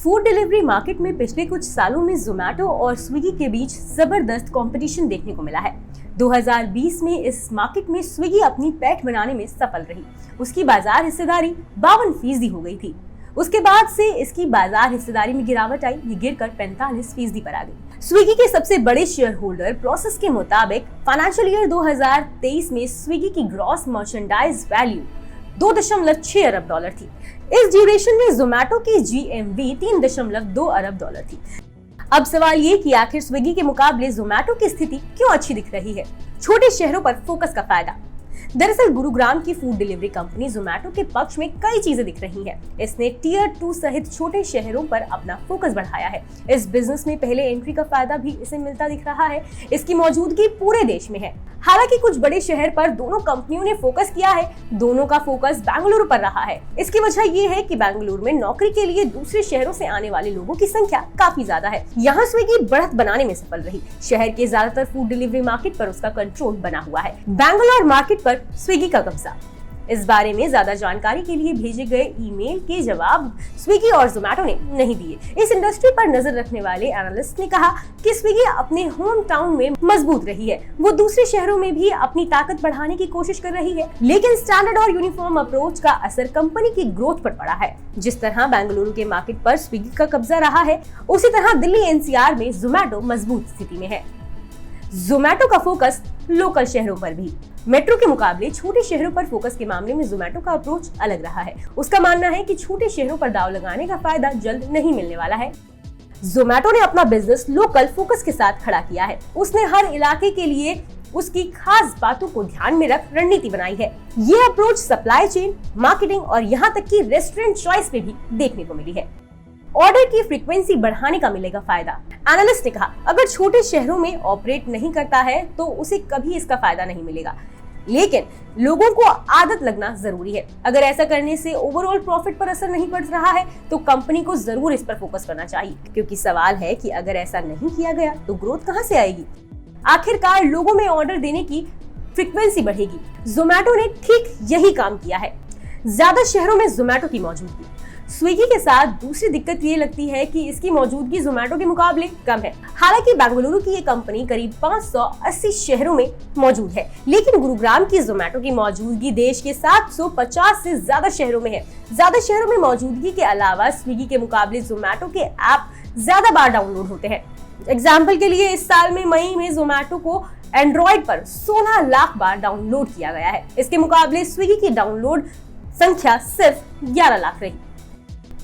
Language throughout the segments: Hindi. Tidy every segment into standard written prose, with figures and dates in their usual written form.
फूड डिलीवरी मार्केट में पिछले कुछ सालों में जोमैटो और स्विगी के बीच जबरदस्त कंपटीशन देखने को मिला है। 2020 में इस मार्केट में स्विगी अपनी पैठ बनाने में सफल रही। उसकी बाजार हिस्सेदारी 52% हो गई थी। उसके बाद से इसकी बाजार हिस्सेदारी में गिरावट आई, ये गिरकर 45% पर आ गई। स्विगी के सबसे बड़े शेयर होल्डर प्रोसेस के मुताबिक फाइनेंशियल ईयर 2023 में स्विगी की ग्रॉस मर्चेंडाइज वैल्यू 2.6 अरब डॉलर थी। इस ड्यूरेशन में जोमैटो की GMV 3.2 अरब डॉलर थी। अब सवाल ये कि आखिर स्विगी के मुकाबले जोमैटो की स्थिति क्यों अच्छी दिख रही है? छोटे शहरों पर फोकस का फायदा। दरअसल गुरुग्राम की फूड डिलीवरी कंपनी जोमैटो के पक्ष में कई चीजें दिख रही हैं। इसने टियर 2 सहित छोटे शहरों पर अपना फोकस बढ़ाया है। इस बिजनेस में पहले एंट्री का फायदा भी इसे मिलता दिख रहा है। इसकी मौजूदगी पूरे देश में है। हालांकि कुछ बड़े शहर पर दोनों कंपनियों ने फोकस किया है। दोनों का फोकस बेंगलुरु पर रहा है। इसकी वजह ये है कि बेंगलुरु में नौकरी के लिए दूसरे शहरों से आने वाले लोगों की संख्या काफी ज्यादा है। यहाँ स्विगी बढ़त बनाने में सफल रही। शहर के ज्यादातर फूड डिलीवरी मार्केट पर उसका कंट्रोल बना हुआ है। बेंगलोर मार्केट पर स्विगी का कब्जा। इस बारे में ज्यादा जानकारी के लिए भेजे गए ईमेल के जवाब स्विगी और जोमैटो ने नहीं दिए। इस इंडस्ट्री पर नजर रखने वाले एनालिस्ट ने कहा कि स्विगी अपने होम टाउन में मजबूत रही है। वो दूसरे शहरों में भी अपनी ताकत बढ़ाने की कोशिश कर रही है, लेकिन स्टैंडर्ड और यूनिफॉर्म अप्रोच का असर कंपनी की ग्रोथ पर पड़ा है। जिस तरह बेंगलुरु के मार्केट पर स्विगी का कब्जा रहा है, उसी तरह दिल्ली NCR में जोमैटो मजबूत स्थिति में है। जोमैटो का फोकस लोकल शहरों पर भी। मेट्रो के मुकाबले छोटे शहरों पर फोकस के मामले में जोमैटो का अप्रोच अलग रहा है। उसका मानना है कि छोटे शहरों पर दांव लगाने का फायदा जल्द नहीं मिलने वाला है। जोमैटो ने अपना बिजनेस लोकल फोकस के साथ खड़ा किया है। उसने हर इलाके के लिए उसकी खास बातों को ध्यान में रख रणनीति बनाई है। ये अप्रोच सप्लाई चेन, मार्केटिंग और यहाँ तक कि रेस्टोरेंट चॉइस पे भी देखने को मिली है। ऑर्डर की फ्रीक्वेंसी बढ़ाने का मिलेगा फायदा। एनालिस्ट ने कहा, अगर छोटे शहरों में ऑपरेट नहीं करता है तो उसे कभी इसका फायदा नहीं मिलेगा, लेकिन लोगों को आदत लगना जरूरी है। अगर ऐसा करने से ओवरऑल प्रॉफिट पर असर नहीं पड़ रहा है तो कंपनी को जरूर इस पर फोकस करना चाहिए, क्योंकि सवाल है कि अगर ऐसा नहीं किया गया तो ग्रोथ कहां से आएगी? आखिरकार लोगों में ऑर्डर देने की फ्रीक्वेंसी बढ़ेगी। जोमैटो ने ठीक यही काम किया है। ज्यादा शहरों में जोमैटो की मौजूदगी। स्विगी के साथ दूसरी दिक्कत ये लगती है कि इसकी मौजूदगी जोमैटो के मुकाबले कम है। हालांकि बेंगलुरु की ये कंपनी करीब 580 शहरों में मौजूद है, लेकिन गुरुग्राम की जोमैटो की मौजूदगी देश के 750 से ज्यादा शहरों में है। ज्यादा शहरों में मौजूदगी के अलावा स्विगी के मुकाबले जोमैटो के ऐप ज्यादा बार डाउनलोड होते हैं। एग्जाम्पल के लिए इस साल में मई में जोमैटो को एंड्रॉइड पर 16 लाख बार डाउनलोड किया गया है। इसके मुकाबले स्विगी की डाउनलोड संख्या सिर्फ 11 लाख रही।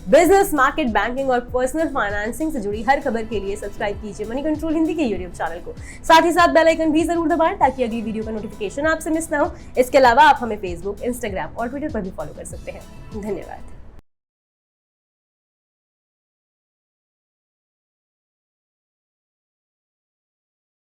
बिजनेस, मार्केट, बैंकिंग और पर्सनल फाइनेंसिंग से जुड़ी हर खबर के लिए सब्सक्राइब कीजिए मनी कंट्रोल हिंदी के YouTube चैनल को। साथ ही साथ बेल आइकन भी जरूर दबाएं ताकि अगली वीडियो का नोटिफिकेशन आपसे मिस ना हो। इसके अलावा आप हमें Facebook, Instagram और Twitter पर भी फॉलो कर सकते हैं। धन्यवाद।